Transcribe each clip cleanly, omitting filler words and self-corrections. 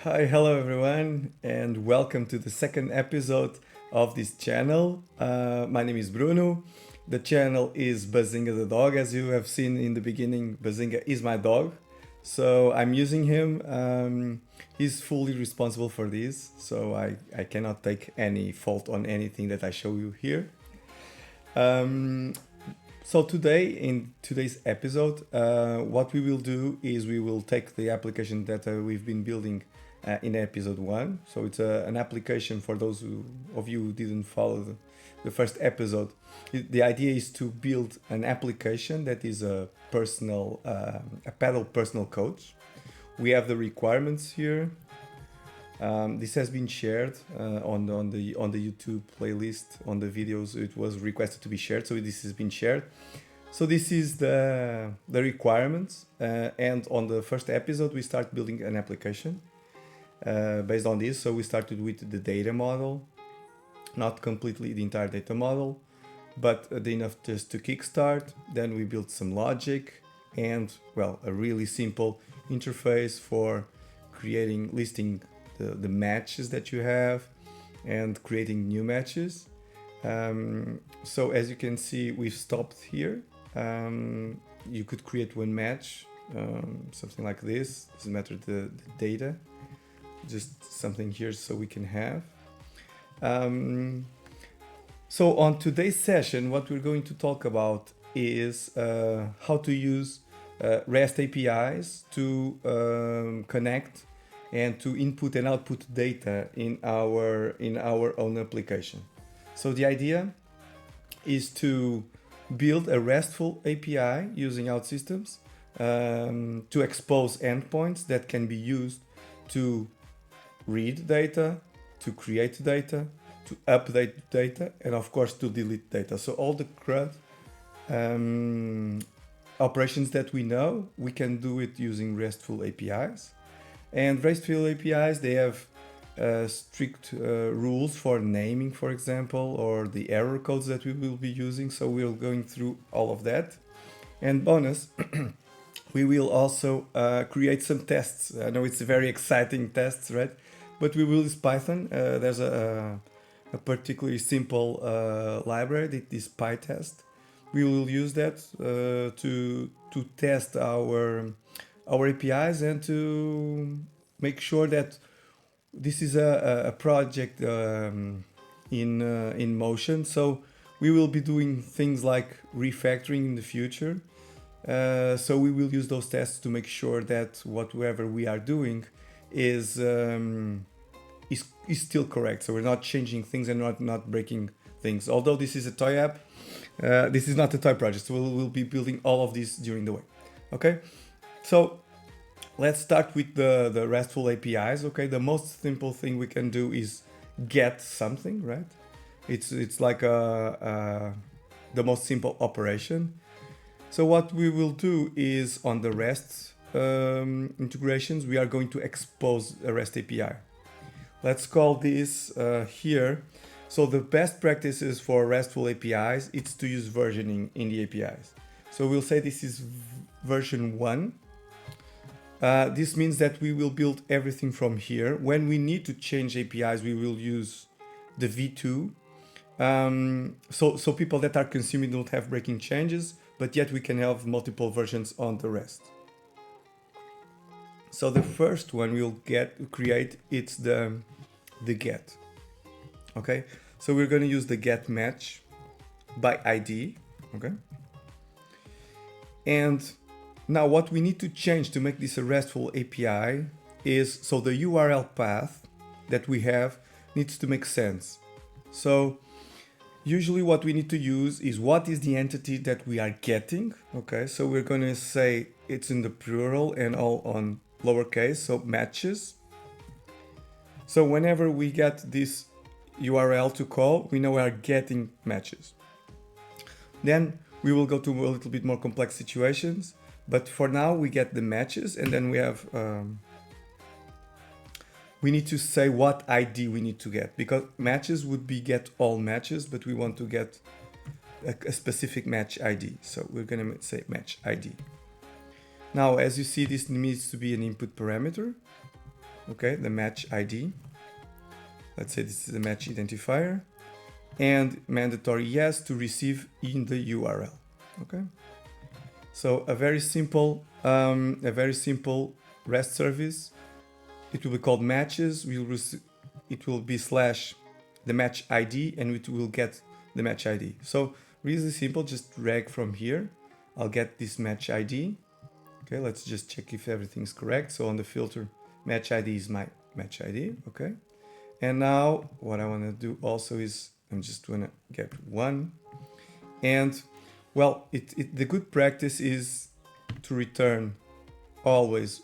Hi, hello everyone, and welcome to the second episode of this channel. My name is Bruno. The channel is Bazinga the dog. As you have seen in the beginning, Bazinga is my dog, so I'm using him. He's fully responsible for this, so I cannot take any fault on anything that I show you here. Um, so today, in today's episode, what we will do is we will take the application that we've been building in episode 1. So it's an application for those of you who didn't follow the first episode. The idea is to build an application that is a pedal personal coach. We have the requirements here. This has been shared on the YouTube playlist, on the videos. It was requested to be shared, so this has been shared. So this is the requirements, and on the first episode we start building an application based on this. So we started with the data model, not completely the entire data model, but enough just to kickstart. Then we built some logic and, well, a really simple interface for listing the matches that you have and creating new matches. So as you can see, we've stopped here. You could create one match, something like this. Doesn't matter the data, just something here so we can have. So on today's session, what we're going to talk about is how to use REST APIs to connect and to input and output data in our own application. So the idea is to build a RESTful API using OutSystems to expose endpoints that can be used to read data, to create data, to update data, and of course to delete data. So all the CRUD operations that we know, we can do it using RESTful APIs. And RESTful APIs, they have strict rules for naming, for example, or the error codes that we will be using. So we're going through all of that. And bonus, we will also create some tests. I know it's a very exciting tests, right? But we will use Python. There's a particularly simple library that is pytest. We will use that to test our APIs and to make sure that this is a project in motion. So we will be doing things like refactoring in the future. So we will use those tests to make sure that whatever we are doing is still correct. So we're not changing things and not breaking things. Although this is a toy app, this is not a toy project. So we'll be building all of this during the way. Okay, so let's start with the RESTful APIs. Okay, the most simple thing we can do is get something, right? It's like the most simple operation. So what we will do is on the REST integrations, we are going to expose a REST API. Let's call this here. So the best practices for RESTful APIs, it's to use versioning in the APIs. So we'll say this is version 1. This means that we will build everything from here. When we need to change APIs, we will use the v2. So people that are consuming don't have breaking changes, but yet we can have multiple versions on the rest. So the first one we'll create, it's the get. Okay, so we're going to use the get match by ID. Okay, and now what we need to change to make this a RESTful API is, so the URL path that we have needs to make sense. So usually what we need to use is what is the entity that we are getting. Okay, so we're going to say it's in the plural and all on lowercase, so matches. So whenever we get this URL to call, we know we are getting matches. Then we will go to a little bit more complex situations, but for now we get the matches, and then we have we need to say what ID we need to get, because matches would be get all matches, but we want to get a specific match ID. So we're going to say match ID. Now, as you see, this needs to be an input parameter. okay, the match ID. Let's say this is the match identifier, and mandatory yes to receive in the URL. Okay, so a very simple REST service. It will be called matches. It will be slash the match ID, and it will get the match ID. So really simple. Just drag from here. I'll get this match ID. Okay, let's just check if everything's correct. So on the filter, match ID is my match ID. Okay. And now what I want to do also is I'm just going to get one. And well, the good practice is to return always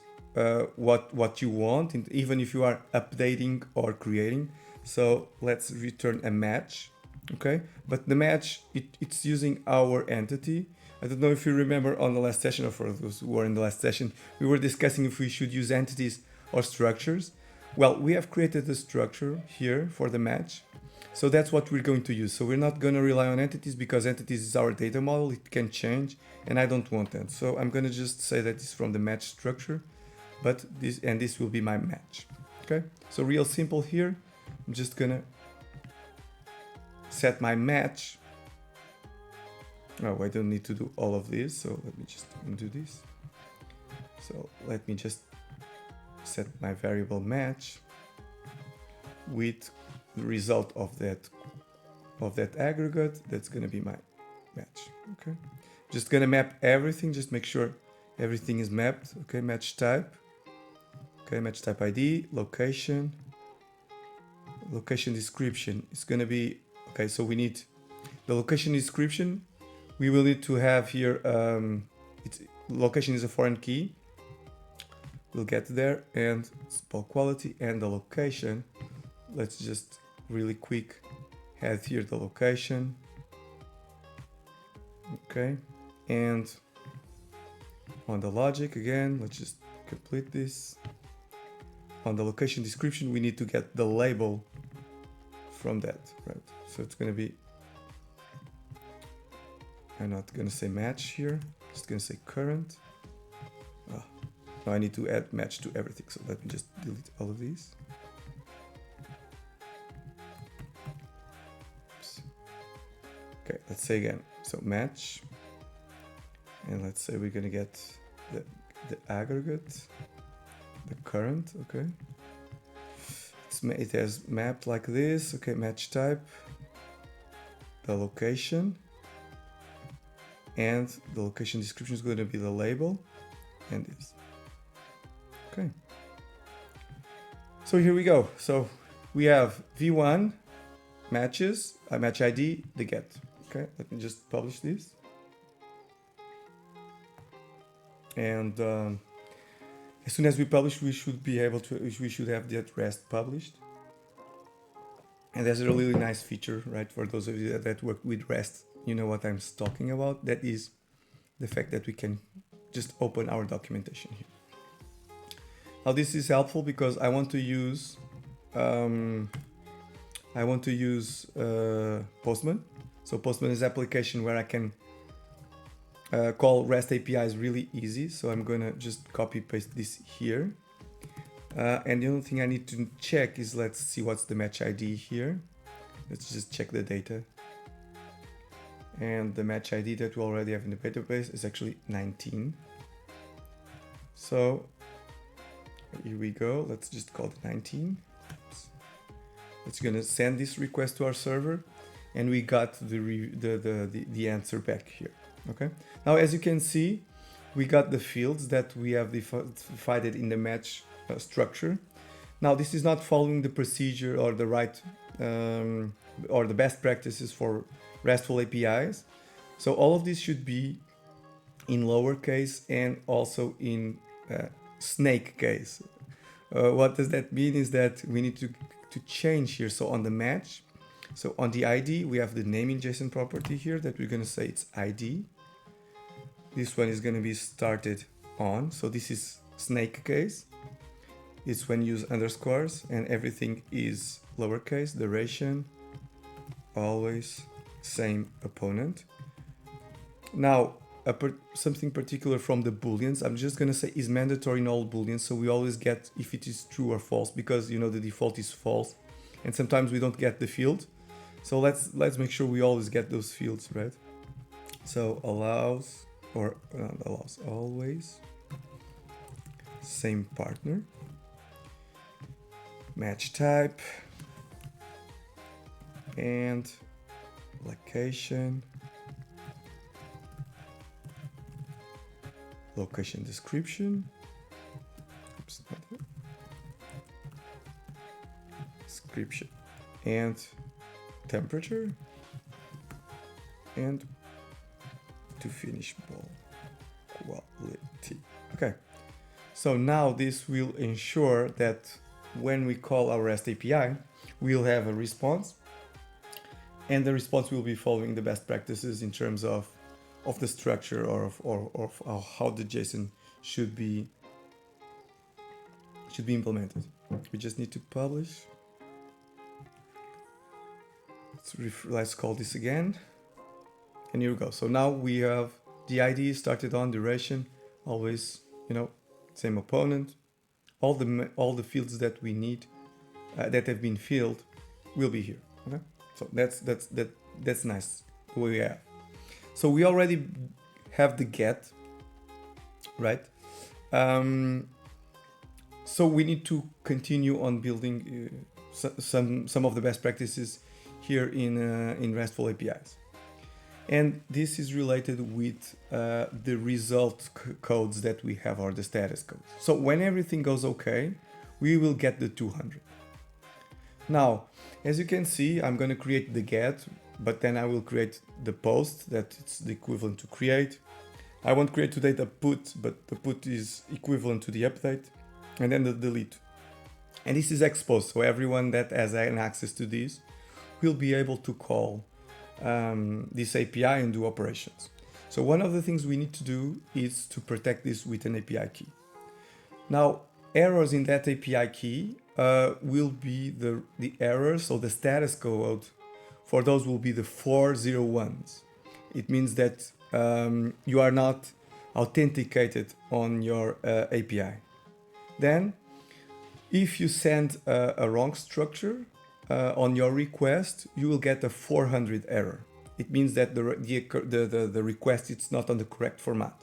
what you want, and even if you are updating or creating. So let's return a match. Okay, but the match, it's using our entity. I don't know if you remember on the last session, or for those who were in the last session, we were discussing if we should use entities or structures. Well, we have created a structure here for the match. So that's what we're going to use. So we're not going to rely on entities, because entities is our data model. It can change, and I don't want that. So I'm going to just say that it's from the match structure, but this will be my match. Okay. So real simple here. I'm just going to set my match. Oh, I don't need to do all of this. So let me just undo this. So let me just set my variable match with the result of that aggregate. That's going to be my match. Okay, just going to map everything. Just make sure everything is mapped. Okay, match type. Okay, match type ID, location description. It's going to be okay. So we need the location description. We will need to have here. Location is a foreign key. We'll get there, and spell quality and the location. Let's just really quick add here the location. Okay, and on the logic again, let's just complete this. On the location description, we need to get the label from that, right? So it's going to be, I'm not going to say match here, just going to say current. Now I need to add match to everything, so let me just delete all of these. Oops. Okay, let's say again, so match, and let's say we're gonna get the aggregate, the current. Okay, it has mapped like this. Okay, match type, the location, and the location description is going to be the label, and this. Okay, so here we go. So we have v1 matches, match ID, the get. Okay, let me just publish this. And as soon as we publish, we should be able to, we should have that REST published. And there's a really nice feature, right? For those of you that work with REST, you know what I'm talking about. That is the fact that we can just open our documentation here. Now this is helpful because I want to use Postman. So Postman is an application where I can call REST APIs really easy. So I'm gonna just copy paste this here. And the only thing I need to check is, let's see what's the match ID here. Let's just check the data. And the match ID that we already have in the database is actually 19. So here we go. Let's just call it 19. It's gonna send this request to our server, and we got the answer back here. Okay. Now, as you can see, we got the fields that we have defined in the match structure. Now, this is not following the procedure or the right or the best practices for RESTful APIs. So all of this should be in lowercase and also in snake case. What does that mean is that we need to change here. So on the match, so on the ID, we have the naming JSON property here that we're going to say it's ID. This one is going to be started on. So this is snake case. It's when you use underscores, and everything is lowercase. Duration, always same opponent. Now, something particular from the booleans. I'm just gonna say is mandatory in all booleans, so we always get if it is true or false, because the default is false, and sometimes we don't get the field. So let's make sure we always get those fields, right? So allows always same partner, match type, and location description. Oops, not here. Description and temperature, and to finish ball quality. Okay, so now this will ensure that when we call our REST API, we'll have a response, and the response will be following the best practices in terms of the structure or of how the JSON should be implemented. We just need to publish. Let's call this again, and here we go. So now we have the ID started on, duration, always, same opponent. All the fields that we need that have been filled will be here. Okay, so that's nice the way we have. So we already have the get, right? So we need to continue on building some of the best practices here in RESTful APIs. And this is related with the result codes that we have, or the status codes. So when everything goes okay, we will get the 200. Now, as you can see, I'm going to create the get, but then I will create the post that it's the equivalent to create. I won't create today the put, but the put is equivalent to the update, and then the delete. And this is exposed, so everyone that has an access to this will be able to call this API and do operations. So one of the things we need to do is to protect this with an API key. Now, errors in that API key will be the errors, so the status code for those will be the 401s. It means that you are not authenticated on your API. Then, if you send a wrong structure on your request, you will get a 400 error. It means that the request is not on the correct format.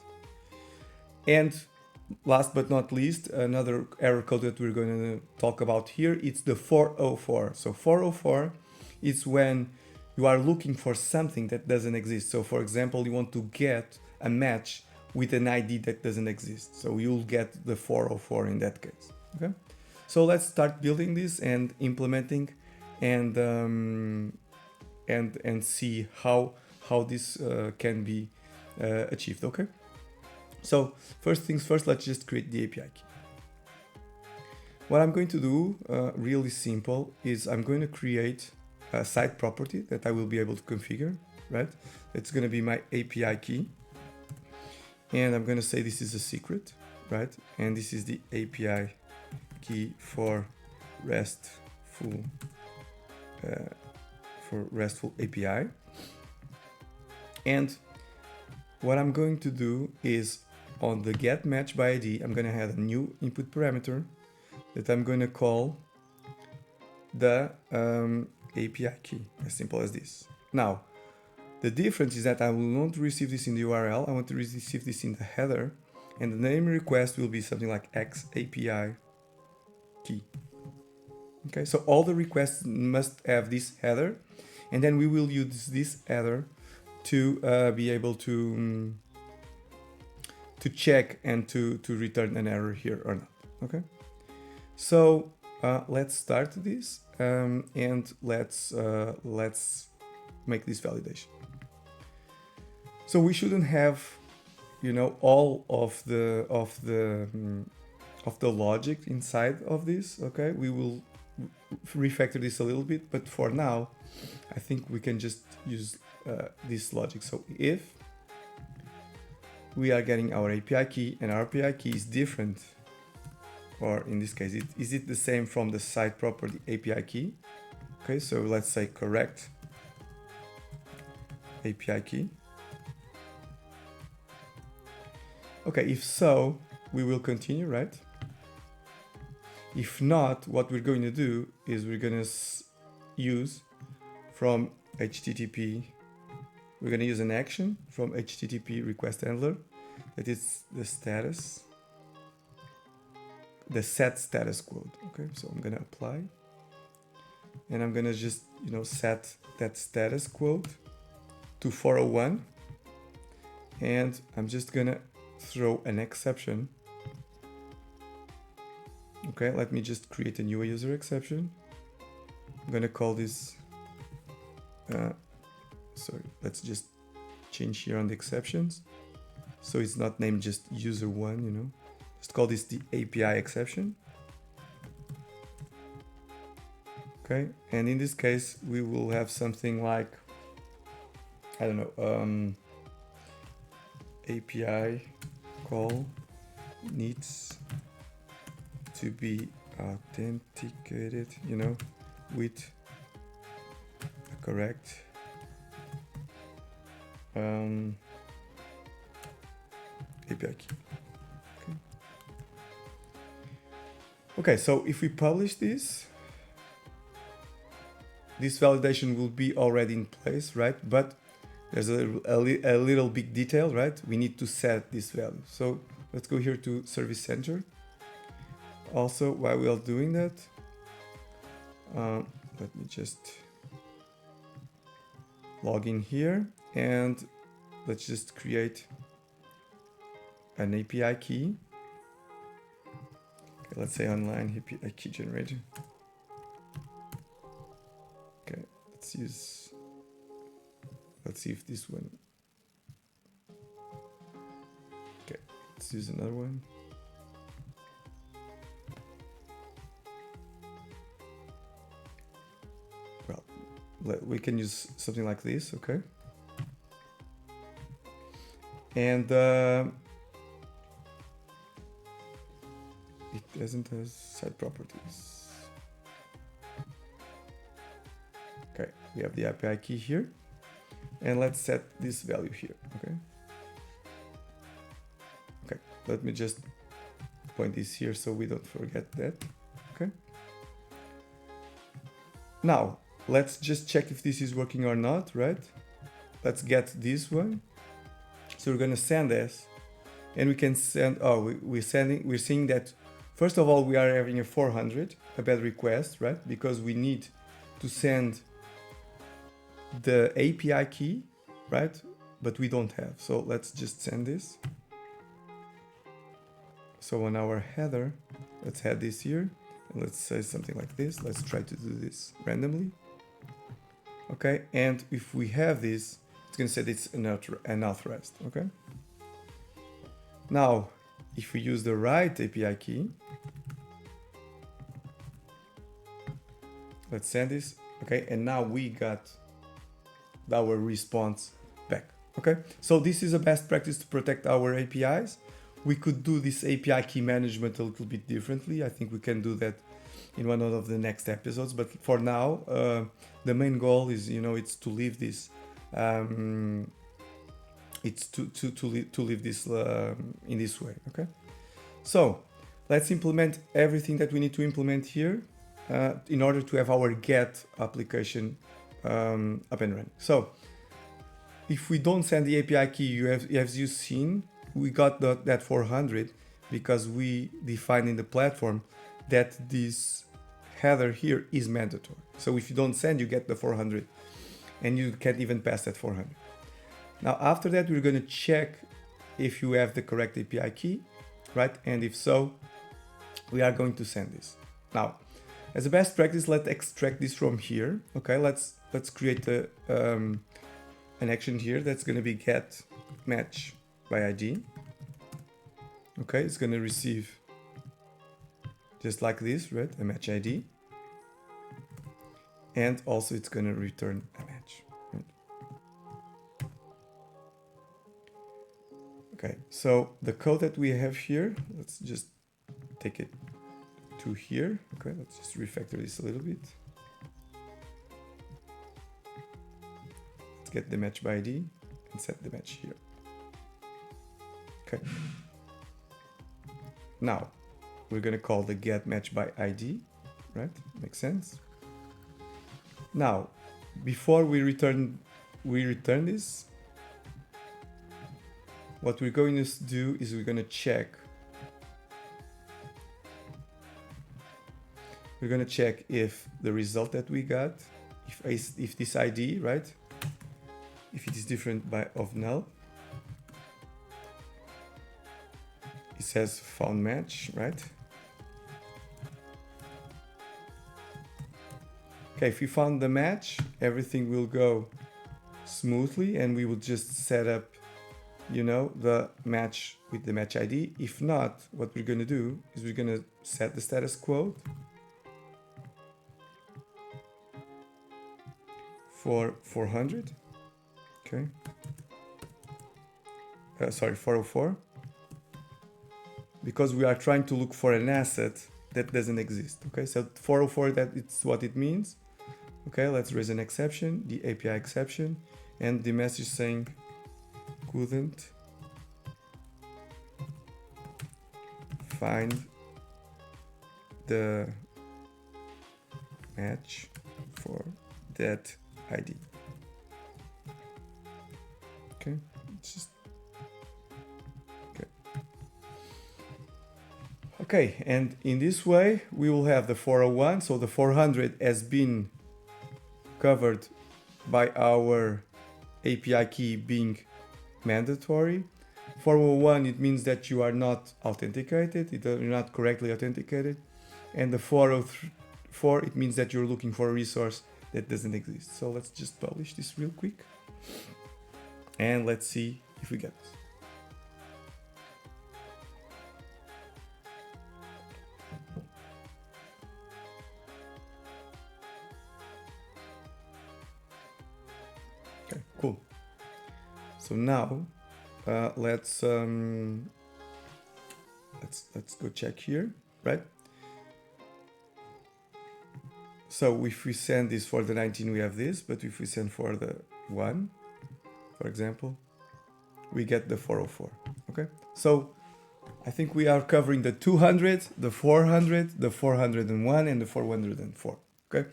And last but not least, another error code that we're going to talk about here, it's the 404. So 404 is when you are looking for something that doesn't exist. So for example, you want to get a match with an ID that doesn't exist. So you'll get the 404 in that case. Okay. So let's start building this and implementing and see how this can be achieved. Okay. So first things first, let's just create the API key. What I'm going to do, really simple, is I'm going to create a site property that I will be able to configure, right? It's going to be my API key. And I'm going to say this is a secret, right? And this is the API key for RESTful API. And what I'm going to do is on the get match by ID, I'm going to add a new input parameter that I'm going to call the API key, as simple as this. Now, the difference is that I will not receive this in the URL, I want to receive this in the header, and the name request will be something like X API key. Okay, so all the requests must have this header, and then we will use this header to be able to check and to return an error here or not. Okay, so let's start this and let's make this validation. So we shouldn't have, all of the logic inside of this. Okay, we will refactor this a little bit, but for now, I think we can just use this logic. So if we are getting our API key and our API key is different, or in this case, is it the same from the site property API key? Okay, so let's say correct API key. Okay, if so, we will continue, right? If not, what we're going to do is we're going to use from HTTP, we're going to use an action from HTTP request handler that is the status, the set status quote. Okay, so I'm going to apply and I'm going to just, set that status quote to 401 and I'm just going to throw an exception. Okay, let me just create a new user exception. I'm going to call this sorry, let's just change here on the exceptions. So it's not named just user1, Just call this the API exception. Okay, and in this case, we will have something like, I don't know, API call needs to be authenticated, with the correct API key. Okay, so if we publish this validation will be already in place, right? But there's a little big detail, right? We need to set this value. So let's go here to Service Center. Also, while we are doing that, let me just log in here and let's just create an API key. Okay, let's say online API key generator. Okay, let's see if this one. Okay, let's use another one. Well, we can use something like this, okay? And it doesn't have site properties. Okay, we have the API key here. And let's set this value here, okay? Okay, let me just point this here so we don't forget that, okay? Now, let's just check if this is working or not, right? Let's get this one. So we're gonna send this and we can send, we're seeing that, first of all, we are having a 400, a bad request, right? Because we need to send the API key, right? But we don't have. So let's just send this. So on our header, let's add this here. And let's say something like this. Let's try to do this randomly. Okay, and if we have this, it's going to say it's an authorized. Okay. Now, if we use the right API key, let's send this. Okay, and now we got our response back. Okay, so this is a best practice to protect our APIs. We could do this API key management a little bit differently. I think we can do that in one of the next episodes. But for now, the main goal is, it's to leave this. It's to leave this in this way. Okay. So let's implement everything that we need to implement here in order to have our GET application up and running. So if we don't send the API key, as you've seen, we got that 400 because we defined in the platform that this header here is mandatory. So if you don't send, you get the 400 and you can't even pass that 400. Now, after that, we're going to check if you have the correct API key, right? And if so, we are going to send this. Now, as a best practice, let's extract this from here. Okay, let's create an action here that's going to be get match by ID. Okay, it's going to receive just like this, right? A match ID. And also it's going to return a match. Right? Okay, so the code that we have here, let's just take it to here. Okay, let's just refactor this a little bit. Let's get the match by ID and set the match here. Okay, Now we're going to call the get match by ID, right? Makes sense. Now, before we return this, what we're going to do is we're going to check. We're going to check if the result that we got, if this ID, right, if it is different of null. It says found match, right? Okay, if we found the match, everything will go smoothly and we will just set up, you know, the match with the match ID. If not, what we're going to do is we're going to set the status quo for 400. Okay. Sorry, 404. Because we are trying to look for an asset that doesn't exist. Okay, so 404, that it's what it means. Okay, let's raise an exception, the API exception, and the message saying couldn't find the match for that ID. Okay, it's just okay, and in this way we will have the 401, so the 400 has been covered by our API key being mandatory. 401, it means that you are not authenticated, you're not correctly authenticated, and the 404, it means that you're looking for a resource that doesn't exist. So let's just publish this real quick and let's see if we get this. Okay, cool. So now let's go check here, right? So if we send this for the 19, we have this, but if we send for the 1, for example, we get the 404. Okay, so I think we are covering the 200, the 400, the 401, and the 404. Okay,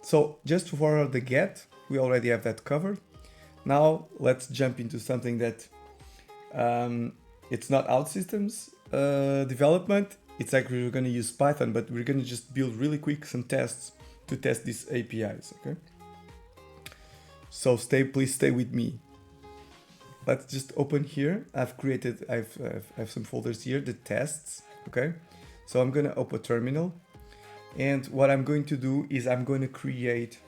so just for the get, we already have that covered. Now let's jump into something that it's not OutSystems development. It's actually we're going to use Python, but we're going to just build really quick some tests to test these APIs. Okay, so please stay with me. Let's just open here. I have some folders here, the tests. Okay, so I'm going to open a terminal, and what I'm going to do is I'm going to create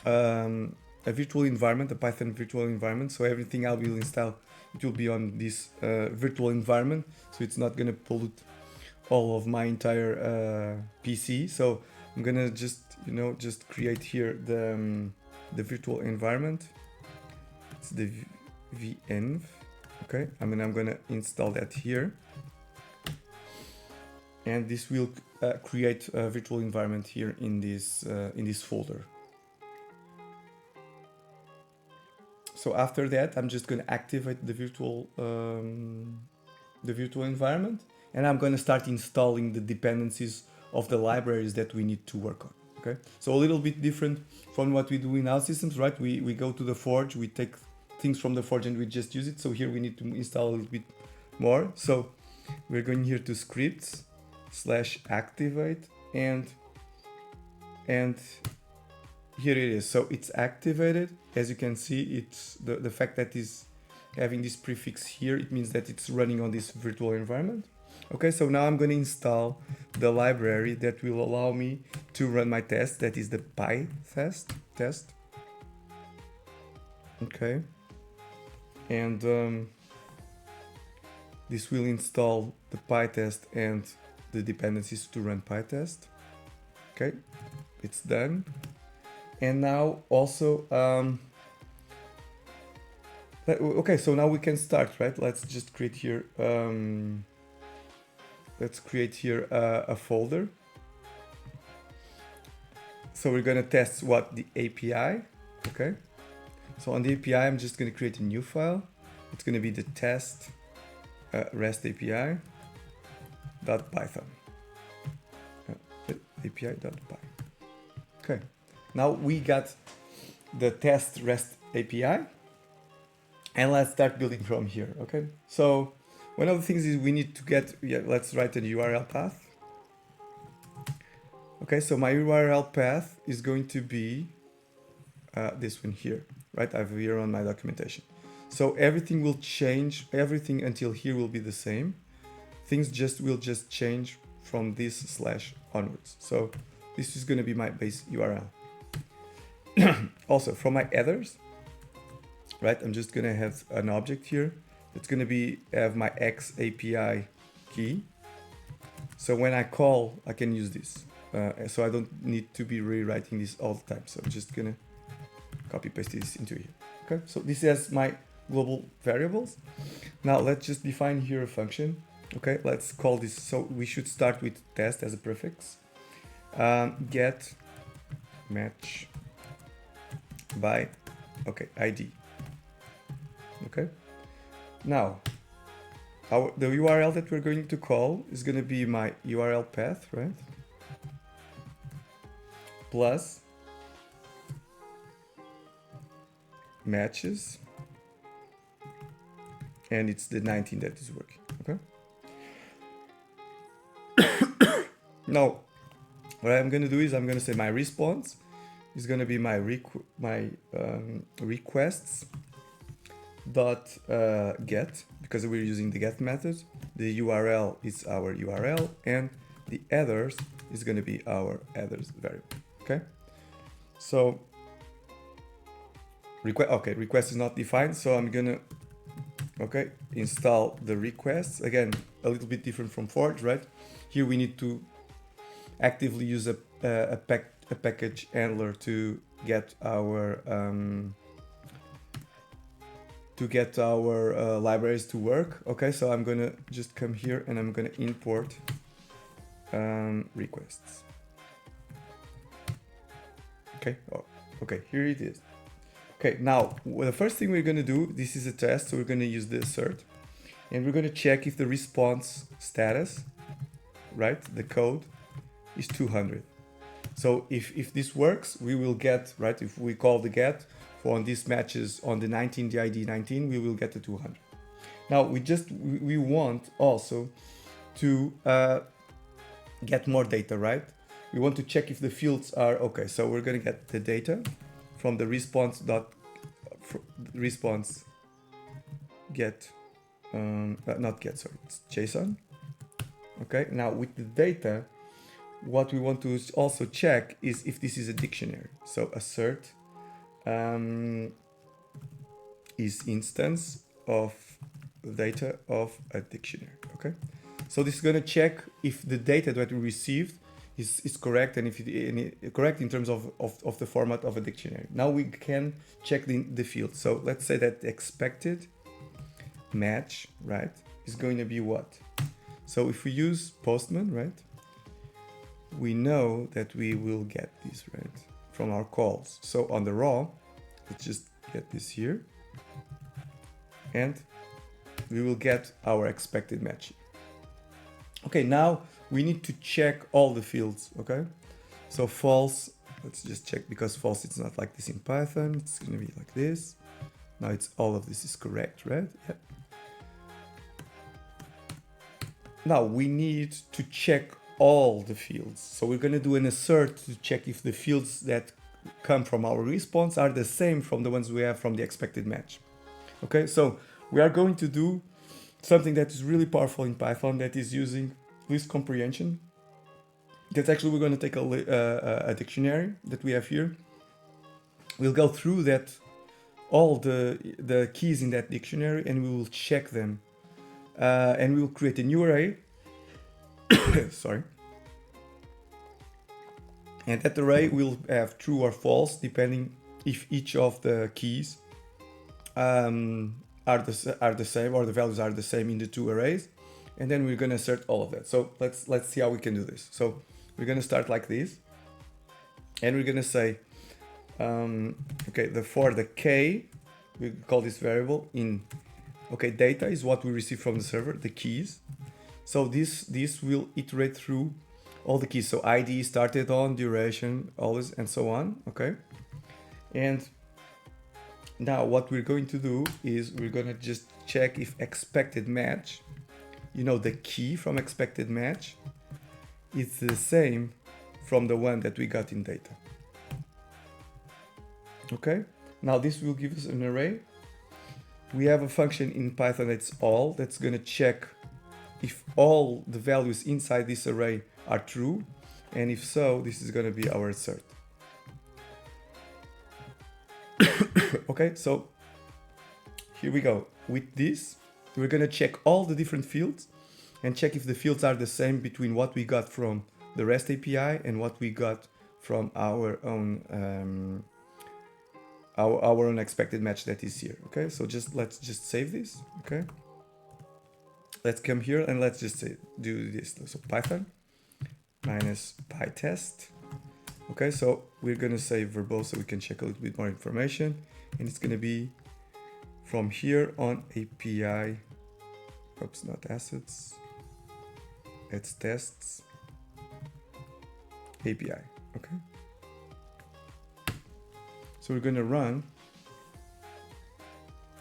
a virtual environment, a Python virtual environment. So everything I will install, it will be on this virtual environment. So it's not going to pollute all of my entire PC. So I'm going to just create here the virtual environment. It's the venv. Okay, I'm going to install that here. And this will create a virtual environment here in this folder. So after that, I'm just going to activate the virtual environment, and I'm going to start installing the dependencies of the libraries that we need to work on. Okay, so a little bit different from what we do in OutSystems, right? We go to the Forge, we take things from the Forge and we just use it. So here we need to install a little bit more. So we're going here to scripts /activate and here it is. So it's activated. As you can see, it's the fact that is having this prefix here, it means that it's running on this virtual environment. Okay, so now I'm going to install the library that will allow me to run my test. That is the pytest test. Okay, and this will install the pytest and the dependencies to run pytest. Okay, it's done. And now also, okay, so now we can start, right? Let's just create here, a folder. So we're gonna test the API, okay? So on the API, I'm just gonna create a new file. It's gonna be the test REST API. .python. API.py. Okay, now we got the test REST API, and let's start building from here. Okay, so one of the things is we need to get, let's write a URL path. Okay, so my URL path is going to be this one here, right? I have here on my documentation. So everything will change, everything until here will be the same. Things will just change from this slash onwards. So this is going to be my base URL. Also, from my headers, right? I'm just going to have an object here. It's going to have my X API key. So when I call, I can use this. So I don't need to be rewriting this all the time. So I'm just going to copy paste this into here. Okay, so this has my global variables. Now let's just define here a function. Okay, let's call this. So we should start with test as a prefix. Get match by ID. Okay, now the URL that we're going to call is going to be my URL path, right? Plus matches, and it's the 19 that is working. Okay. Now what I'm going to do is I'm going to say my response is going to be my requests dot get, because we're using the get method. The URL is our URL, and the headers is going to be our headers variable. Okay, so request is not defined, so I'm gonna install the requests. Again, a little bit different from Forge, right? Here we need to actively use a package handler to get our libraries to work. Okay, so I'm gonna just come here and I'm gonna import requests. Okay, here it is. Okay, now the first thing we're gonna do, this is a test, so we're gonna use the assert, and we're gonna check if the response status, right, the code is 200. So if this works, we will get, right, if we call the get on these matches on the 19, the ID 19, we will get the 200. Now we want also to get more data, right? We want to check if the fields are okay. So we're going to get the data from the response get, not get, sorry, it's JSON. Okay, now with the data, what we want to also check is if this is a dictionary. So assert is instance of data of a dictionary. Okay, so this is going to check if the data that we received is correct, and if it is correct in terms of the format of a dictionary. Now we can check the field. So let's say that expected match, right, is going to be what? So if we use POSTMAN, right, we know that we will get this, right, from our calls. So on the raw, let's just get this here, and we will get our expected match. Okay, now we need to check all the fields. Okay, so false, let's just check, because false, it's not like this in Python, it's going to be like this. Now it's all of this is correct, right? Yeah. Now we need to check all the fields. So we're going to do an assert to check if the fields that come from our response are the same from the ones we have from the expected match. Okay, so we are going to do something that is really powerful in Python, that is using list comprehension. That's actually, we're going to take a dictionary that we have here. We'll go through that, all the keys in that dictionary, and we will check them. And we will create a new array. Sorry. And that array will have true or false, depending if each of the keys are the same, or the values are the same in the two arrays. And then we're going to assert all of that. So let's see how we can do this. So we're going to start like this, and we're going to say, for the k, we call this variable in, data is what we receive from the server, the keys. So this will iterate through all the keys. So ID, started on, duration, always, and so on. Okay. And now what we're going to do is we're going to just check if expected match, you know, the key from expected match, is the same from the one that we got in data. Okay. Now this will give us an array. We have a function in Python that's all, that's going to check if all the values inside this array are true, and if so, this is going to be our assert. Okay, so here we go. With this, we're going to check all the different fields and check if the fields are the same between what we got from the REST API and what we got from our own expected match that is here. Okay, so let's just save this. Okay, let's come here and let's just do this. So Python minus pytest. Okay, so we're gonna say verbose so we can check a little bit more information, and it's gonna be from here on API. Oops, not assets. It's tests API. Okay. So we're gonna run,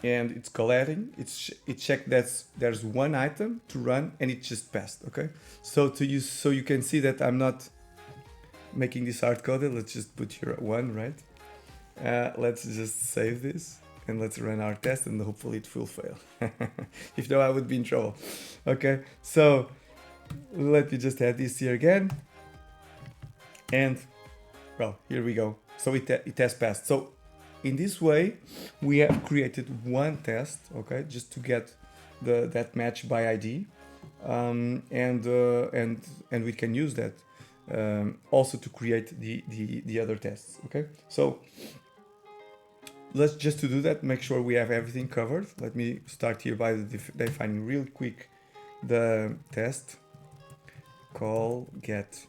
and it's collating. It checked that there's one item to run, and it just passed. Okay. So you can see that I'm not making this hard coded. Let's just put here 1, right? Let's just save this and let's run our test, and hopefully it will fail. If no, I would be in trouble. Okay. So let me just add this here again, and well, here we go. So it has passed. So in this way, we have created one test, okay, just to get that match by ID, and we can use that also to create the other tests. Okay, so let's just to do that, make sure we have everything covered. Let me start here by defining real quick the test call get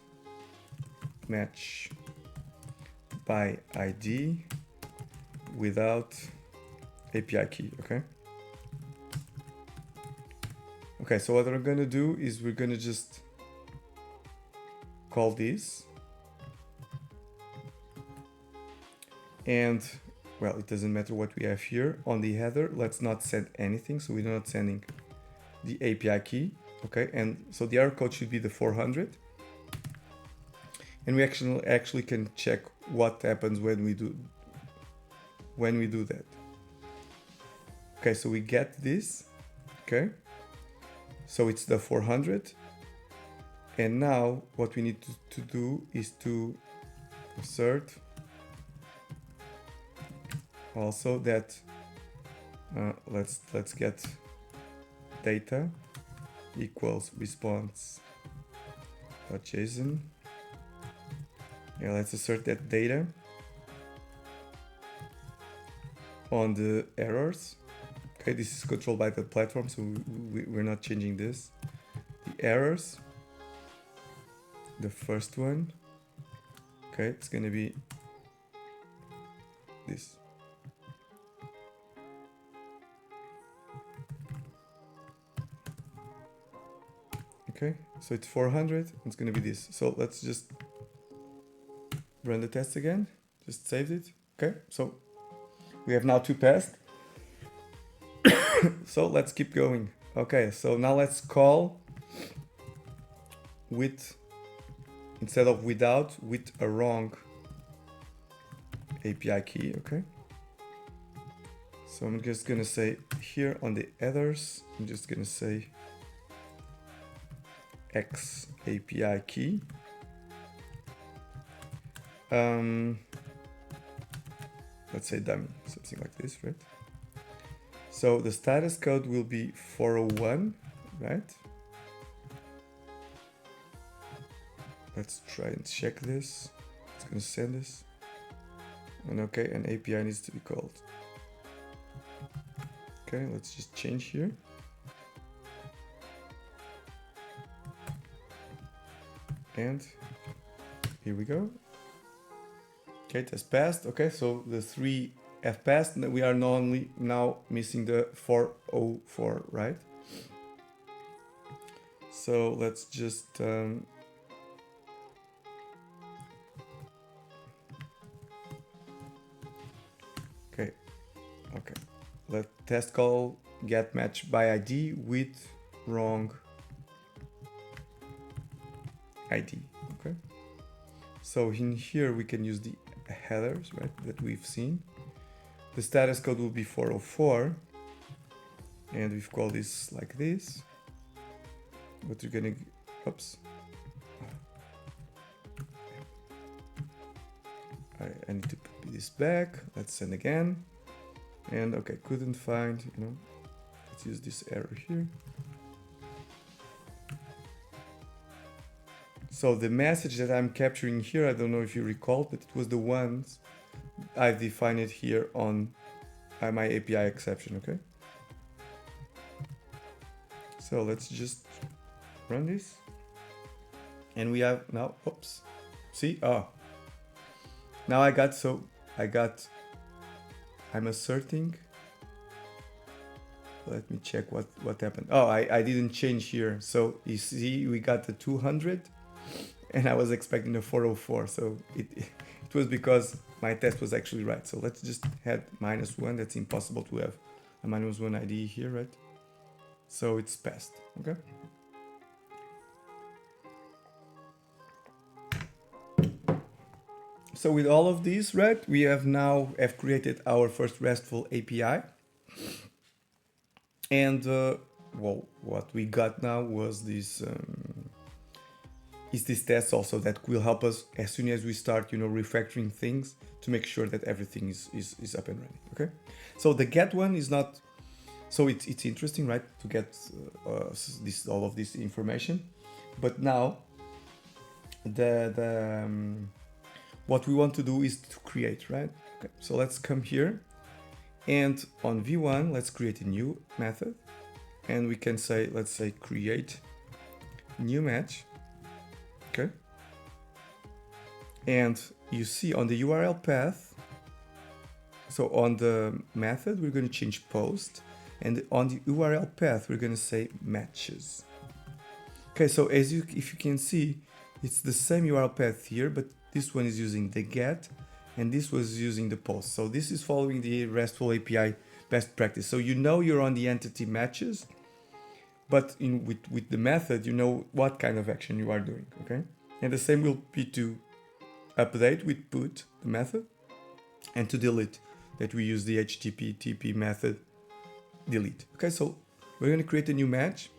match by ID without API key. Okay. Okay, so what we're gonna do is we're gonna just call this, and well, it doesn't matter what we have here on the header. Let's not send anything, so we're not sending the API key. Okay, and so the error code should be the 400, and we actually can check what happens when we do that. Okay, so we get this. Okay, so it's the 400, and now what we need to do is to assert also that let's get data equals response.json. Yeah, let's assert that data on the errors. Okay, this is controlled by the platform, so we're not changing this. The errors, the first one, okay, it's gonna be this. Okay, so it's 400, it's gonna be this. So let's just run the test again, just save it. Okay, so we have now 2 passed. So let's keep going. Okay, so now let's call with, instead of without, with a wrong API key. Okay, so I'm just gonna say here on the headers, I'm just gonna say X API key. Let's say dummy, something like this, right? So the status code will be 401, right? Let's try and check this. It's gonna send this. And okay, an API needs to be called. Okay, let's just change here. And here we go. Okay, it has passed. Okay, so the 3 have passed, and we are now missing the 404, right? So let's just okay. Let test call get match by ID with wrong ID. Okay. So in here we can use the headers, right, that we've seen. The status code will be 404, and we've called this like this. But we're gonna, oops. I need to put this back. Let's send again. And okay, couldn't find, let's use this error here. So the message that I'm capturing here, I don't know if you recall, but it was the ones I've defined it here on my API exception, okay? So let's just run this. And we have now, oops, see, now I'm asserting. Let me check what happened. Oh, I didn't change here. So you see, we got the 200 and I was expecting a 404. So it was because my test was actually right. So let's just add -1. That's impossible to have a -1 ID here, right? So it's passed, okay? So with all of these, right, we have created our first RESTful API. And well, what we got now was this test also that will help us as soon as we start, refactoring things to make sure that everything is up and running. Okay, so the get one is not. So it's interesting, right, to get all of this information, but now what we want to do is to create, right? Okay, so let's come here. And on V1, let's create a new method. And we can say, let's say create new match. Okay. And you see on the URL path, so on the method, we're going to change post. And on the URL path, we're going to say matches. Okay, so if you can see, it's the same URL path here, but this one is using the get, and this was using the post. So this is following the RESTful API best practice. So you're on the entity matches, but with the method, you know what kind of action you are doing, okay? And the same will be to update with put, the method, and to delete, that we use the HTTP TP method delete. Okay, so we're going to create a new match.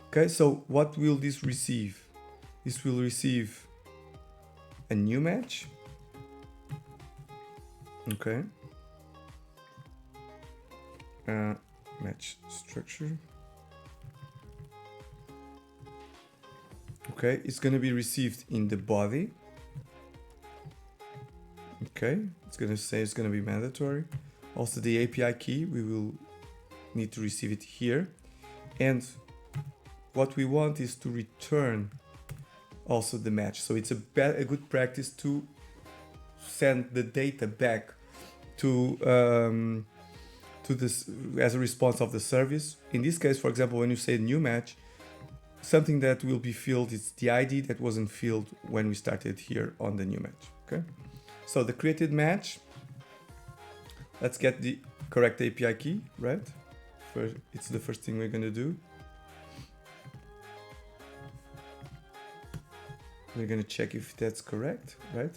Okay, so what will this receive? This will receive a new match. Okay. Match structure. Okay, it's going to be received in the body. Okay, it's going to say it's going to be mandatory. Also the API key, we will need to receive it here. And what we want is to return also the match. So it's a good practice to send the data back to this as a response of the service. In this case, for example, when you say new match, something that will be filled is the ID that wasn't filled when we started here on the new match. Okay, so the created match, let's get the correct API key, right? First, it's the first thing we're going to do. We're going to check if that's correct, right?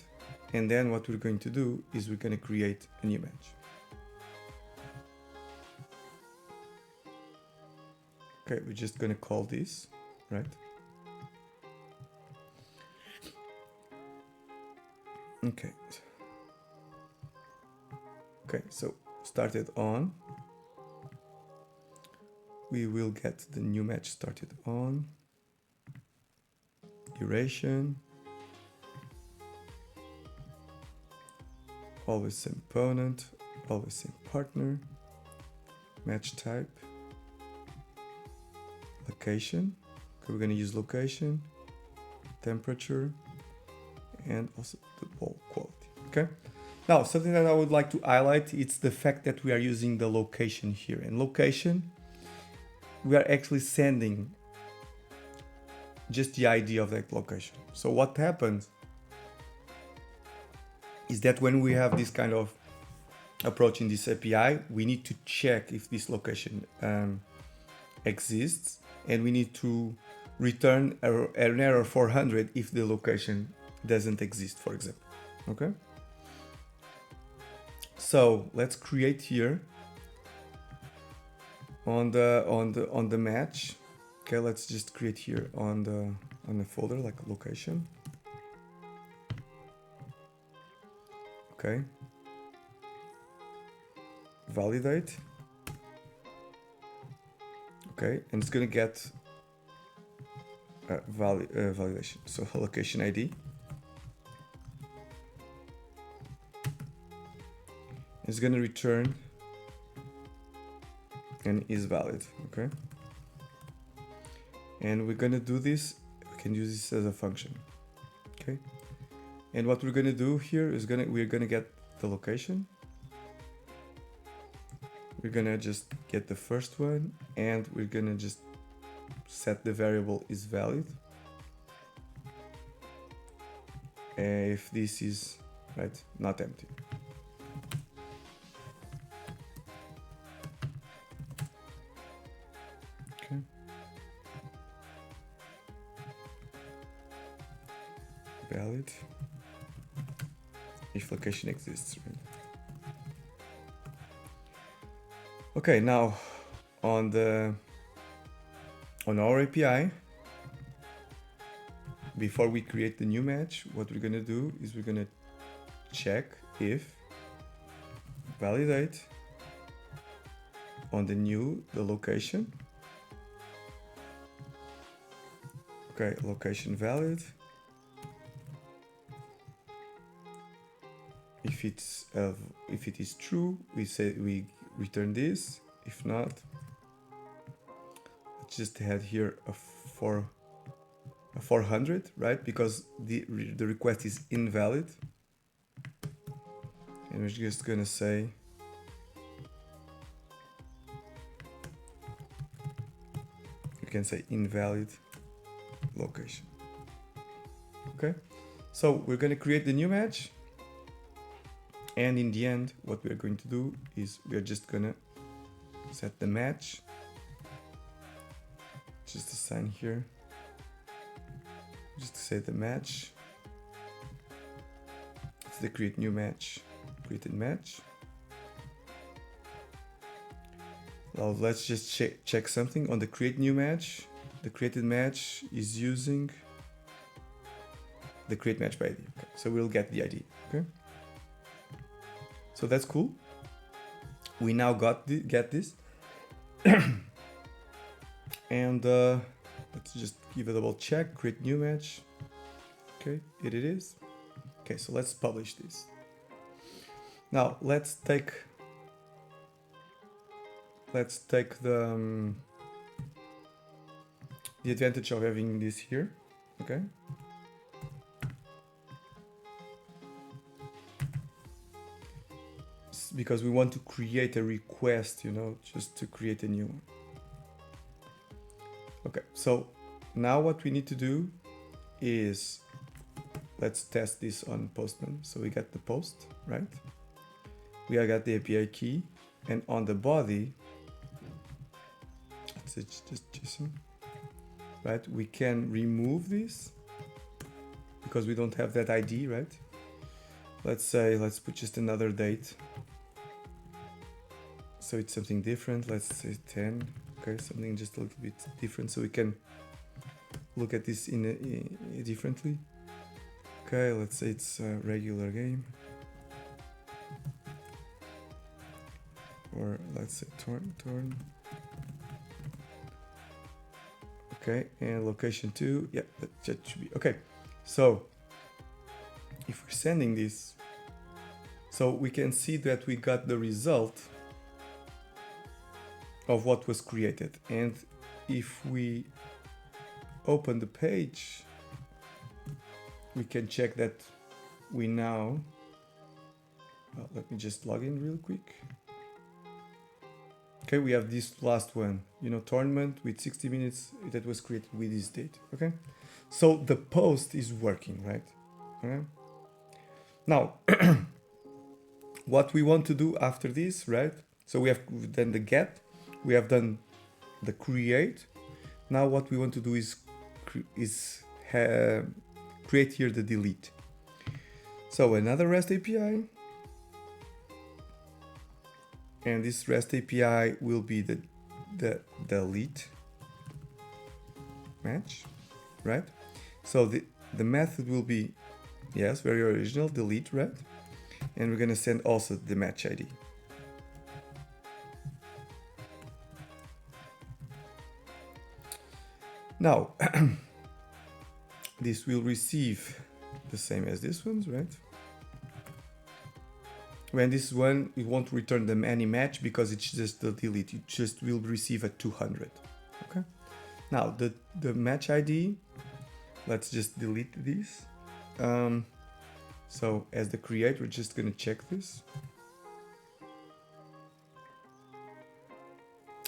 And then what we're going to do is we're going to create a new match. Okay, we're just going to call this, right? Okay. Okay, so started on. We will get the new match started on. Duration. Always same component, always same partner. Match type. Location. Okay, we're going to use location, temperature, and also the ball quality. Okay. Now, something that I would like to highlight, it's the fact that we are using the location here. And location, we are actually sending just the ID of that location. So what happens is that when we have this kind of approach in this API, we need to check if this location exists, and we need to return an error 400 if the location doesn't exist, for example. Okay. So let's create here on the match. Okay, let's just create here on the folder like a location. Okay. Validate. Okay, and it's gonna get validation. So location ID. It's gonna return and is valid. Okay. And we're gonna do this. We can use this as a function. Okay. And what we're gonna do here is we're gonna get the location. We're gonna just get the first one, and we're gonna just set the variable is valid. If this is right, not empty. Okay. Valid. If location exists. Right? Okay, now on our API, before we create the new match, what we're gonna do is we're gonna check if validate on the location. Okay, location valid. If it is true, we return this. If not, let's just add here a 400, right? Because the request is invalid, and we're just gonna say you can say invalid location. Okay, so we're gonna create the new match. And in the end, what we're going to do is we're just gonna set the match. Just assign here. Just to say the match. It's the create new match, created match. Well, let's just check something on the create new match. The created match is using the create match by ID. Okay, so we'll get the ID. Okay. So that's cool. We now get this. And let's just give a double check, create new match. Okay, it is. Okay, so let's publish this. Now let's take the advantage of having this here. Okay. Because we want to create a request, just to create a new one. Okay, so now what we need to do is let's test this on Postman. So we got the post, right? We got the API key, and on the body, it's just JSON, right? We can remove this because we don't have that ID, right? Let's put just another date. So it's something different. Let's say 10. Okay, something just a little bit different, so we can look at this differently. Okay, let's say it's a regular game, or let's say turn. Okay, and location 2. Yeah, that should be okay. So if we're sending this, so we can see that we got the result of what was created. And if we open the page, we can check that we now, let me just log in real quick. Okay, we have this last one, you know, tournament with 60 minutes that was created with this date. Okay, so the post is working, right? Okay. Now, what we want to do after this, right? So we have done the get, we have done the create. Now what we want to do is create here the delete. So another REST API, and this REST API will be the delete match, right? So the method will be, yes, very original, delete, right? And we're gonna send also the match ID. Now, this will receive the same as this one's, right? When this one, it won't return them any match because it's just the delete. It just will receive a 200. Okay. Now the match ID, let's just delete this. So as the create, we're just gonna check this.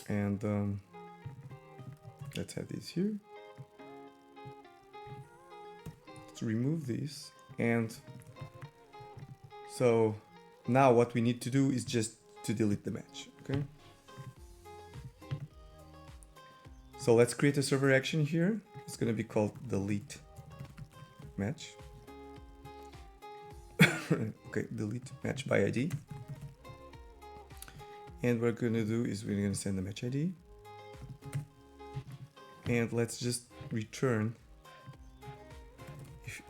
And let's have this here. Let's remove this. And so now what we need to do is just to delete the match, okay? So let's create a server action here. It's gonna be called delete match. Okay, delete match by ID. And what we're gonna do is we're gonna send the match ID. And let's just return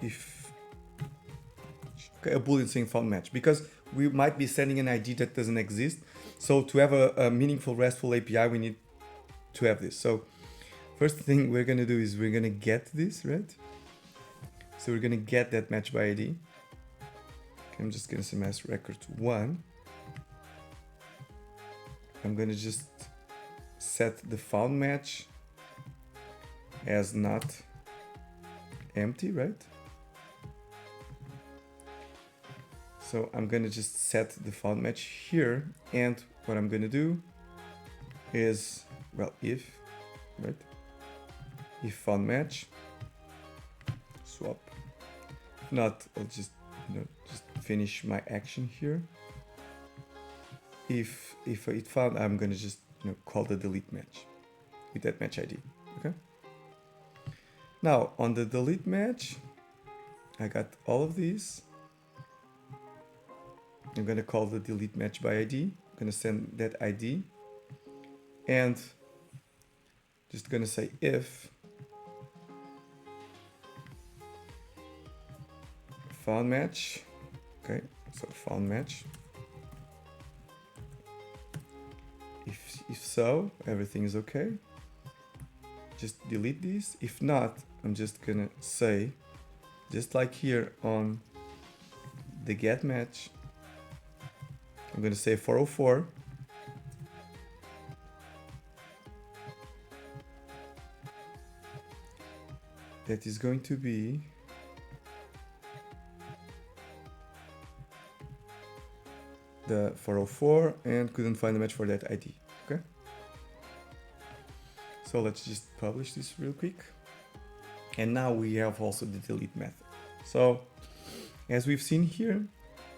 if okay, a boolean saying found match, because we might be sending an ID that doesn't exist. So to have a meaningful RESTful API, we need to have this. So first thing we're gonna do is we're gonna get this, right? So we're gonna get that match by ID. Okay, I'm just gonna say mass record 1. I'm gonna just set the found match as not empty, right? So I'm gonna just set the found match here, and what I'm gonna do is, well, if, right? If found match, swap. If not, I'll just, just finish my action here. If it found, I'm gonna just, call the delete match with that match ID, okay? Now on the delete match, I got all of these. I'm gonna call the delete match by ID. I'm gonna send that ID, and just gonna say if found match. Okay, so found match. If so, everything is okay. Just delete these. If not, I'm just gonna say, just like here on the get match, I'm gonna say 404. That is going to be the 404 and couldn't find a match for that ID. Okay. So let's just publish this real quick. And now we have also the delete method. So as we've seen here,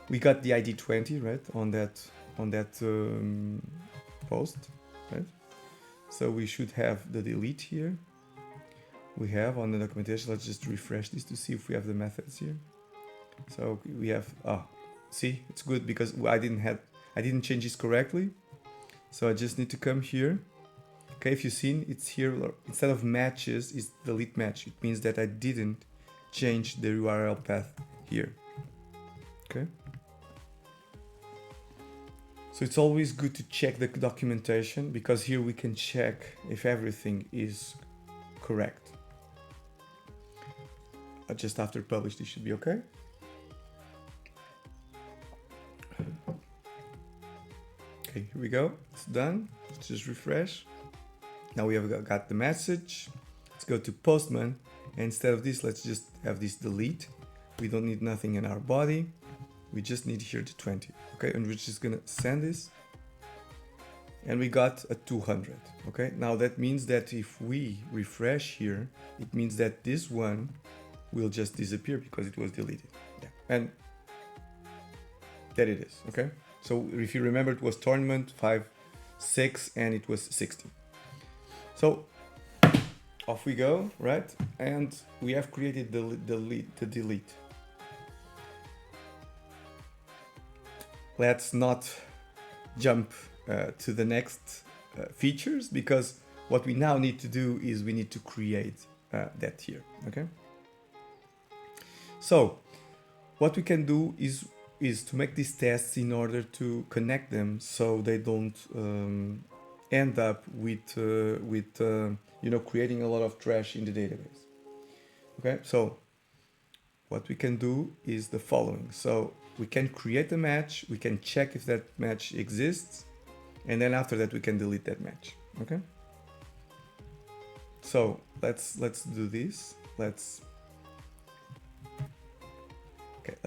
we got the ID 20, right, on that post, right? So we should have the delete here. We have on the documentation. Let's just refresh this to see if we have the methods here. So we have, see, it's good because I didn't change this correctly. So I just need to come here. Okay, if you've seen, it's here, instead of matches, it's delete match. It means that I didn't change the URL path here. Okay. So it's always good to check the documentation, because here we can check if everything is correct. Just after publish, this should be okay. Okay, here we go. It's done. Let's just refresh. Now we have got the message. Let's go to POSTMAN. And instead of this, let's just have this delete. We don't need nothing in our body. We just need here the 20. Okay, and we're just gonna send this. and we got a 200. Okay, now that means that if we refresh here, it means that this one will just disappear because it was deleted. Yeah, and there it is. Okay, so if you remember, it was tournament 5, 6, and it was 16. So off we go, right? And we have created the delete. Let's not jump to the next features, because what we now need to do is we need to create that here. Okay. So what we can do is to make these tests in order to connect them so they don't end up with creating a lot of trash in the database. Okay, so what we can do is the following. So we can create a match, we can check if that match exists, and then after that we can delete that match. Okay, so let's do this. Let's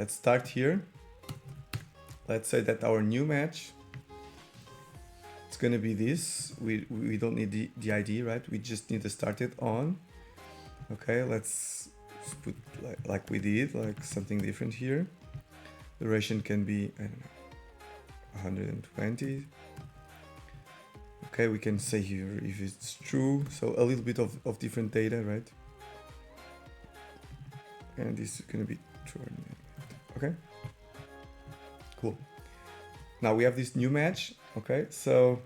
start here. Let's say that our new match, it's gonna be this. We don't need the ID, right? We just need to start it on. Okay, let's put like we did, like something different here. Duration can be, I don't know, 120. Okay, we can say here if it's true. So a little bit of different data, right? And this is gonna be true. Okay, cool. Now we have this new match. Okay, so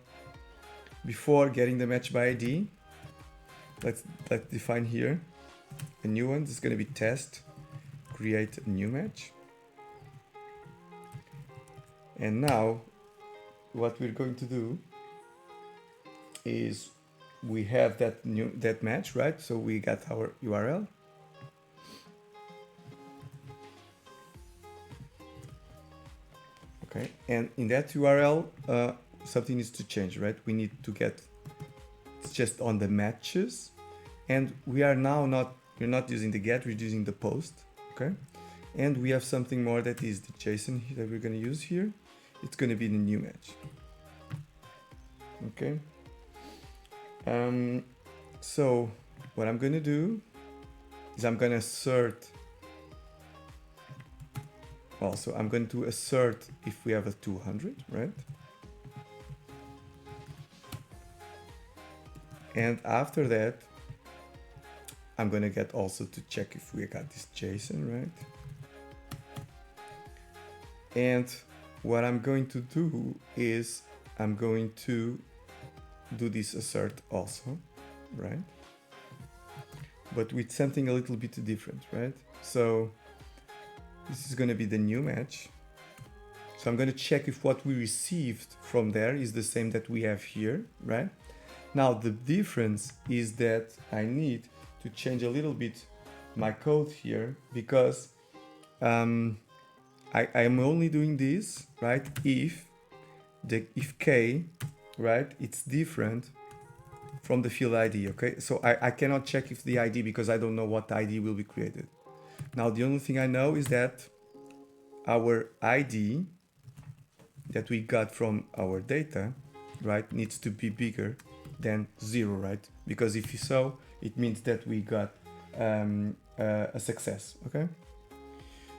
before getting the match by ID, let's define here a new one. This is going to be test, create a new match. And now what we're going to do is we have that match, right? So we got our URL. Okay, and in that URL, something needs to change, right? We need to get, it's just on the matches, and we are now we're not using the get, we're using the post. Okay, and we have something more, that is the JSON that we're going to use here. It's going to be the new match. Okay, so what I'm going to do is I'm going to assert. Also, I'm going to assert if we have a 200, right? And after that, I'm going to get also to check if we got this JSON, right? And what I'm going to do is I'm going to do this assert also, right? But with something a little bit different, right? So this is going to be the new match. So I'm going to check if what we received from there is the same that we have here, right? Now the difference is that I need to change a little bit my code here, because I'm only doing this, right, if k, right, it's different from the field ID. Okay, so I cannot check if the ID, because I don't know what ID will be created. Now the only thing I know is that our ID that we got from our data, right, needs to be bigger than 0, right? Because if so, it means that we got a success. Okay,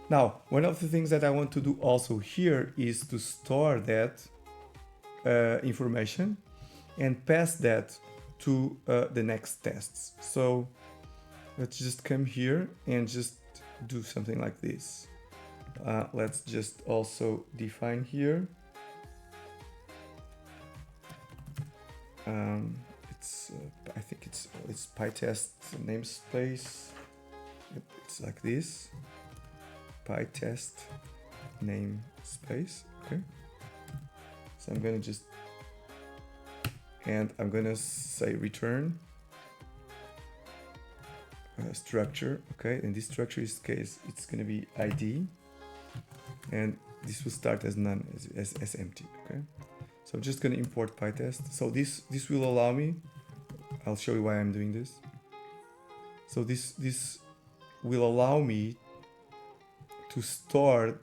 now one of the things that I want to do also here is to store that information and pass that to the next tests. So let's just come here and just do something like this. Let's just also define here. I think it's pytest namespace. Yep, it's like this. Pytest namespace. Okay. So I'm gonna just, and I'm gonna say return structure. Okay, and this structure is case it's gonna be ID, and this will start as none, as empty. Okay, so I'm just gonna import pytest. So this will allow me, I'll show you why I'm doing this. So this will allow me to store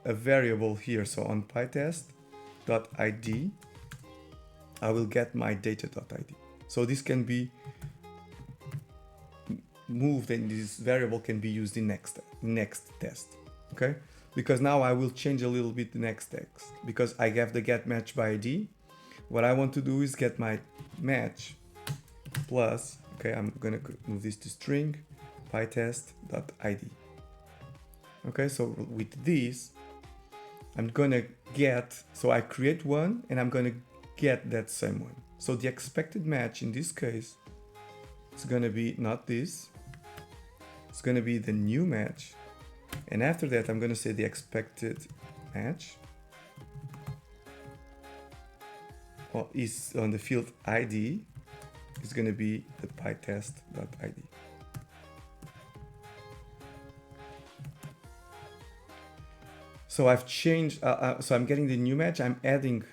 a variable here. So on pytest.id, I will get my data.id. So this can be moved, and this variable can be used in next test. Okay, because now I will change a little bit the next text, because I have the get match by ID. What I want to do is get my match plus, okay, I'm gonna move this to string pytest.id. Okay, so with this, I'm gonna get, so I create one and I'm gonna get that same one. So the expected match in this case, it's gonna be not this, it's gonna be the new match. And after that, I'm gonna say the expected match is on the field ID, is gonna be the pytest.id. So I've changed, so I'm getting the new match, I'm adding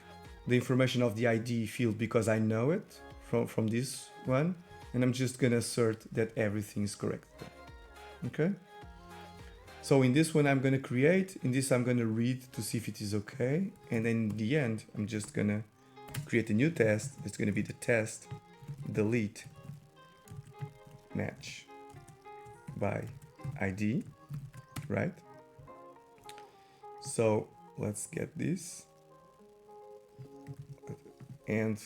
the information of the ID field because I know it from this one, and I'm just gonna assert that everything is correct. Okay? So in this one I'm gonna create, in this I'm gonna read to see if it is okay, and then in the end I'm just gonna create a new test. It's gonna be the test delete match by ID, right? So let's get this, and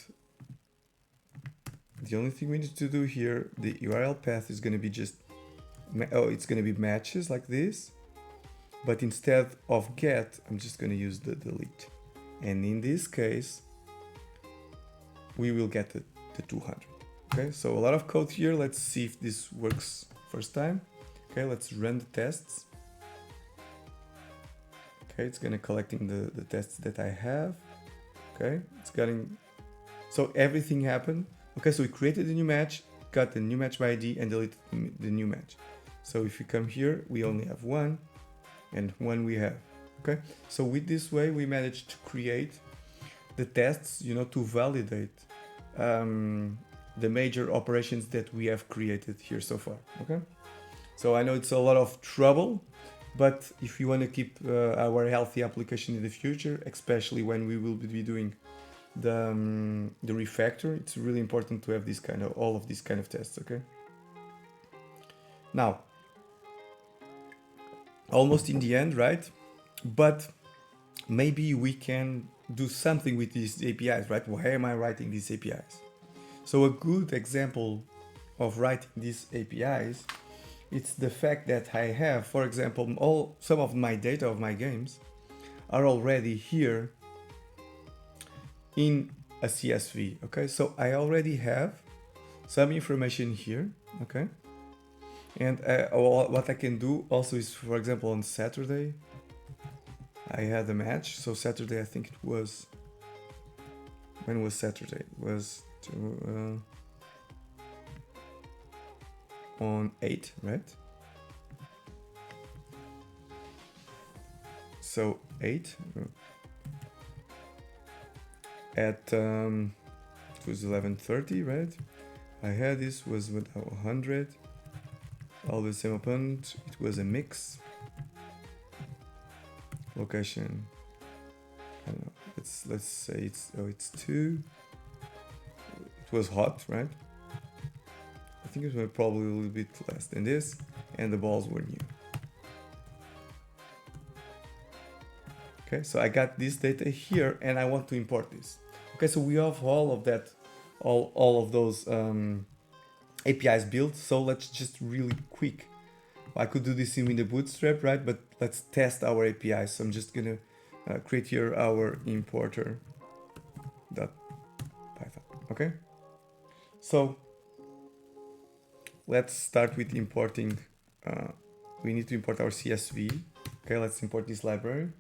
the only thing we need to do here, the URL path is going to be just, it's going to be matches like this, but instead of get, I'm just going to use the delete, and in this case we will get the 200. Okay, so a lot of code here. Let's see if this works first time. Okay, let's run the tests. Okay, it's gonna collecting the tests that I have. Okay, it's getting, so everything happened. Okay, so we created a new match, got the new match by ID, and deleted the new match. So if you come here, we only have one, and one we have. Okay, so with this way, we managed to create the tests, you know, to validate the major operations that we have created here so far. Okay, so I know it's a lot of trouble, but if you want to keep our healthy application in the future, especially when we will be doing the refactor, it's really important to have this kind of, all of these kind of tests. Okay, now almost in the end, right? But maybe we can do something with these APIs, right? Why am I writing these APIs? So a good example of writing these APIs, it's the fact that I have, for example, some of my data of my games are already here in a CSV. Okay, so I already have some information here. Okay, and what I can do also is, for example, on Saturday I had a match. So Saturday, I think it was, when was Saturday? It was on 8, right? So 8 at it was 11:30, right? I had this was with 100, all the same opponent. It was a mix. Location, I don't know. Let's say it's 2. It was hot, right? I think it was probably a little bit less than this, and the balls were new. Okay, so I got this data here, and I want to import this. Okay, so we have all of that, all of those APIs built. So let's just really quick. I could do this in the Bootstrap, right? But let's test our APIs. So I'm just gonna create here our importer.python. Okay, so let's start with importing. We need to import our CSV. Okay, let's import this library.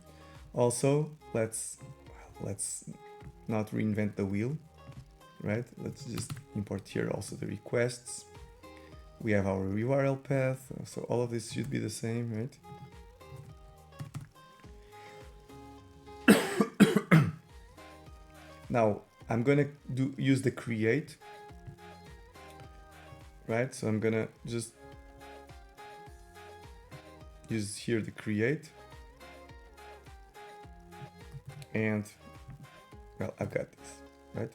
Also, let's not reinvent the wheel, right? Let's just import here also the requests. We have our URL path, so all of this should be the same, right? Now I'm gonna use the create, right? So I'm gonna just use here the create, and well, I've got this, right?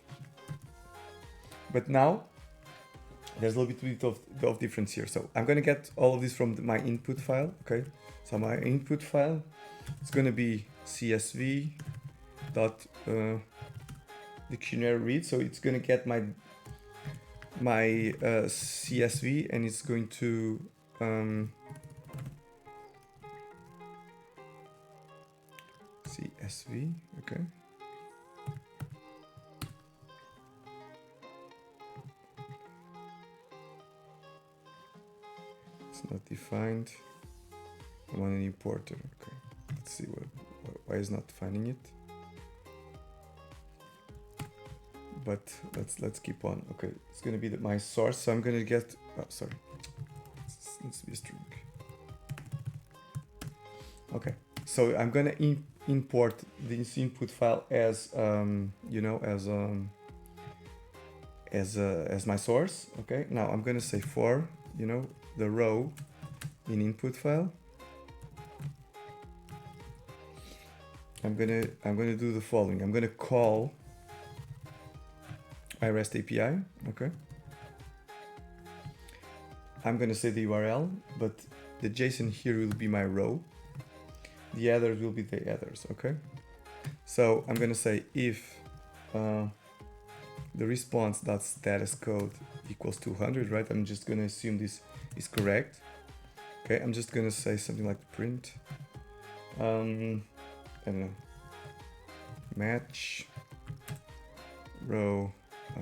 But now there's a little bit of difference here. So I'm going to get all of this from my input file. Okay. So my input file is going to be csv dot dictionary read. So it's going to get my CSV, and it's going to CSV. Okay. It's not defined. I want an importer. Okay. Let's see why is not finding it. But let's keep on. Okay, it's gonna be my source. So I'm gonna get. Oh, sorry. It needs to be a string. Okay. So I'm gonna import this input file as you know, as my source. Okay. Now I'm gonna say for, you know, the row in input file. I'm gonna do the following. I'm gonna call REST API. Okay. I'm gonna say the URL, but the JSON here will be my row. The others will be the others. Okay. So I'm gonna say if the response.status code equals 200, right? I'm just gonna assume this is correct. Okay. I'm just gonna say something like print. I don't know. Match row.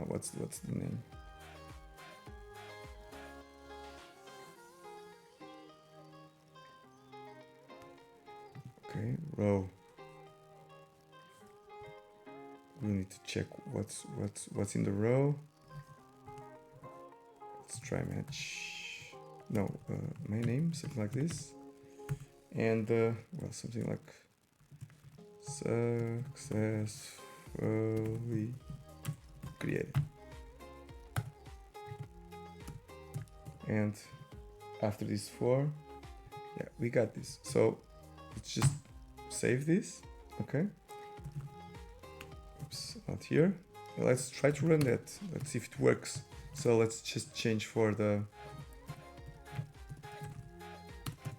What's the name? Okay, row. We need to check what's in the row. Let's try match. No, my name, something like this, and well, something like successfully created. And after this for, yeah, we got this. So let's just save this. Okay. Oops, not here. Let's try to run that. Let's see if it works. So let's just change for the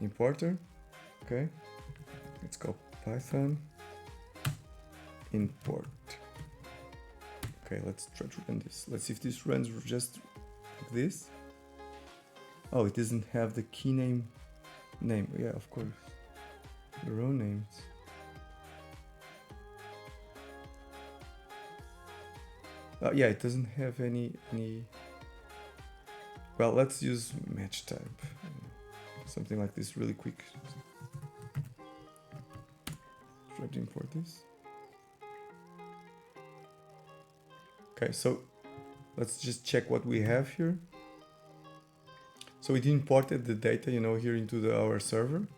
importer. Okay. Let's go Python import. Okay, let's try to run this. Let's see if this runs just like this. Oh, it doesn't have the key name. Yeah, of course. The row names. Oh, yeah, it doesn't have any. Well, let's use match type. Something like this really quick. Try to import this. Okay, so let's just check what we have here. So it imported the data, you know, here into our server.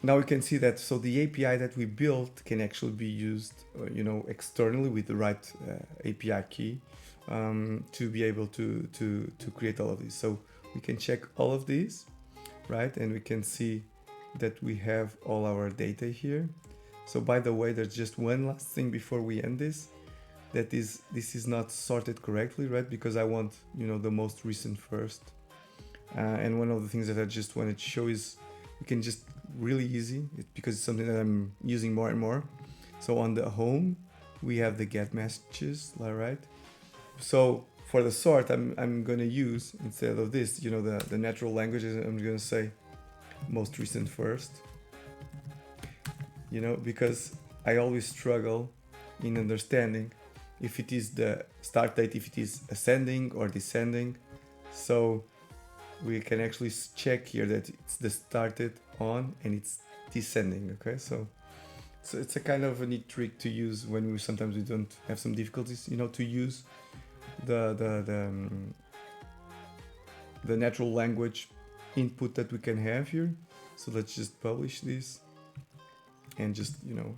Now we can see that, so the API that we built can actually be used, you know, externally with the right API key to be able to create all of this. So we can check all of these, right? And we can see that we have all our data here. So by the way, there's just one last thing before we end this. That is, this is not sorted correctly, right? Because I want, you know, the most recent first. And one of the things that I just wanted to show is we can just really easy, because it's something that I'm using more and more. So on the home, we have the get messages, right? So for the sort, I'm going to use, instead of this, you know, the natural languages, I'm going to say most recent first, you know, because I always struggle in understanding if it is the start date, if it is ascending or descending. So we can actually check here that it's the started on and it's descending. Okay, so it's a kind of a neat trick to use when sometimes we don't have some difficulties, you know, to use the natural language input that we can have here. So let's just publish this and just, you know,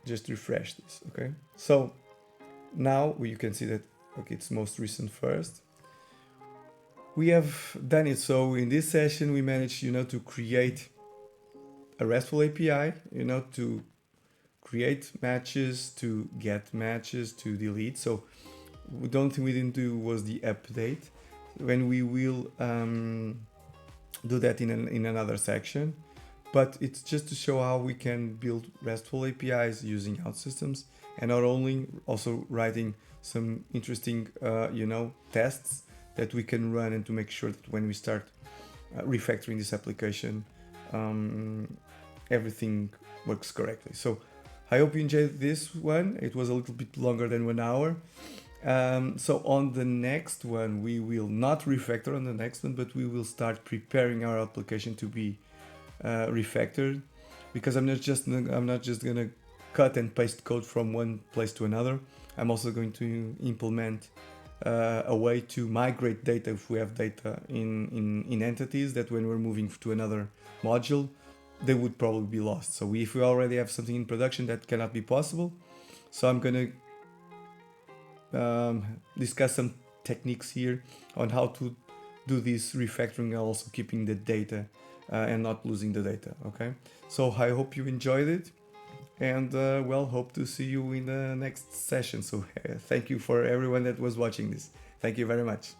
just refresh this. Okay, so now you can see that, okay, it's most recent first. We have done it. So in this session we managed, you know, to create a RESTful API, you know, to create matches, to get matches, to delete. So the only thing we didn't do was the update. When we will do that in another section, but it's just to show how we can build RESTful APIs using OutSystems, and not only also writing some interesting tests that we can run, and to make sure that when we start refactoring this application, everything works correctly. So I hope you enjoyed this one. It was a little bit longer than 1 hour. So on the next one, we will not refactor on the next one, but we will start preparing our application to be refactored, because I'm not just gonna cut and paste code from one place to another. I'm also going to implement a way to migrate data if we have data in entities that when we're moving to another module, they would probably be lost. So if we already have something in production, that cannot be possible. So I'm gonna discuss some techniques here on how to do this refactoring, also keeping the data and not losing the data. Okay, so I hope you enjoyed it, and hope to see you in the next session. So thank you for everyone that was watching this. Thank you very much.